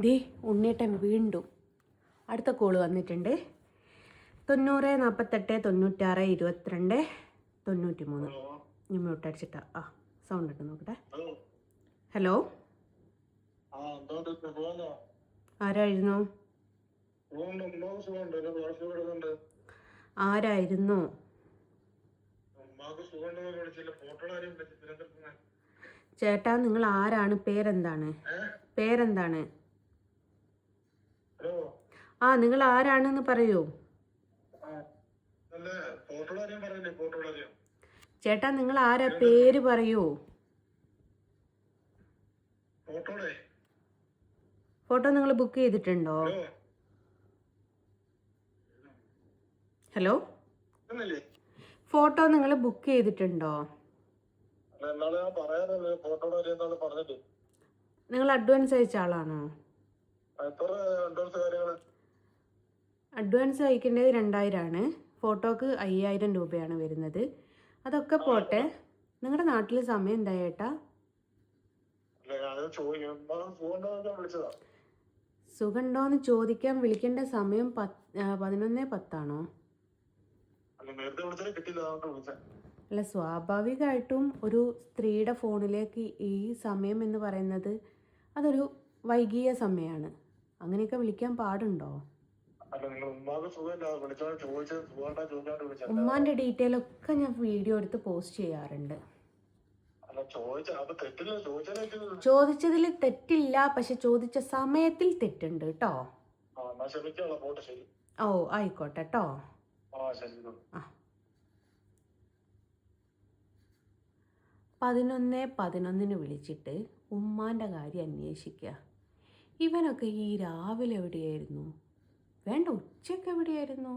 ദേ ഉണ്ണേട്ടൻ വീണ്ടും അടുത്ത കോള് വന്നിട്ടുണ്ട്. 90 48 96 22 93. ഞാൻ മ്യൂട്ട് അടിച്ചിട്ടാ. സൗണ്ട് ഇട്ട് നോക്കട്ടെ. ഹലോ, ആരായിരുന്നു? ആരായിരുന്നു? ചേട്ടാ, നിങ്ങൾ ആരാണ്? പേരെന്താണ്? പേരെന്താണ്? നിങ്ങൾ ആരാണെന്ന് പറയൂ ചേട്ടാ. നിങ്ങൾ ആരാ? പേര് പറയൂ. ഫോട്ടോ നിങ്ങൾ ബുക്ക് ചെയ്തിട്ടുണ്ടോ? ഹലോ, ഫോട്ടോ നിങ്ങൾ ബുക്ക് ചെയ്തിട്ടുണ്ടോ? നിങ്ങൾ അഡ്വാൻസ് അയച്ച ആളാണോ? അഡ്വാൻസ് അയക്കേണ്ടത് 2000 ആണ്. ഫോട്ടോക്ക് 5000 രൂപയാണ് വരുന്നത്. അതൊക്കെ പോട്ടെ, നിങ്ങളുടെ നാട്ടിൽ സമയം എന്താ ചേട്ടാ? സുഖമുണ്ടോന്ന് ചോദിക്കാൻ വിളിക്കേണ്ട സമയം 11:10 ആണോ? അല്ല, സ്വാഭാവികമായിട്ടും ഒരു സ്ത്രീയുടെ ഫോണിലേക്ക് ഈ സമയം എന്ന് പറയുന്നത് അതൊരു വൈകിയ സമയമാണ്. അങ്ങനെയൊക്കെ വിളിക്കാൻ പാടുണ്ടോ? ഉമ്മാന്റെ ഡീറ്റെയിൽ ഒക്കെ ഞാൻ വീഡിയോ എടുത്ത് പോസ്റ്റ് ചെയ്യാറുണ്ട്. ചോദിച്ചതിൽ തെറ്റില്ല, പക്ഷെ ചോദിച്ച സമയത്തിൽ തെറ്റുണ്ട് കേട്ടോ. ഓ, ആയിക്കോട്ടെ കേട്ടോ. 11:11 വിളിച്ചിട്ട് ഉമ്മാന്റെ കാര്യം അന്വേഷിക്കുക. ഇവനൊക്കെ ഈ രാവിലെ എവിടെയായിരുന്നു? വേണ്ട ഉച്ചയ്ക്ക് എവിടെയായിരുന്നു?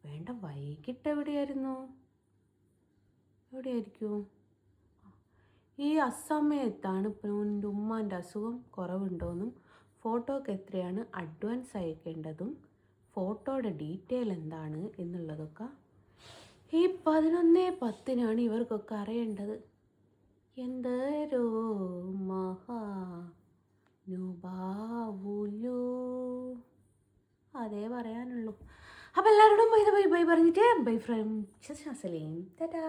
വേണ്ട വൈകിട്ട് എവിടെയായിരുന്നു? എവിടെയായിരിക്കും? ഈ അസമയത്താണ് എൻ്റെ ഉമ്മാൻ്റെ അസുഖം കുറവുണ്ടോയെന്നും ഫോട്ടോക്ക് എത്രയാണ് അഡ്വാൻസ് അയക്കേണ്ടതും ഫോട്ടോയുടെ ഡീറ്റെയിൽ എന്താണ് എന്നുള്ളതൊക്കെ ഈ 11:10 ഇവർക്കൊക്കെ അറിയേണ്ടത്. എന്തരോ മഹാനുഭാവുലോ, അതേ പറയാനുള്ളൂ. അപ്പോൾ എല്ലാവരോടും ബൈ ബൈ പറഞ്ഞിട്ട് ബൈ ഫ്രം സലീം. ടാറ്റാ.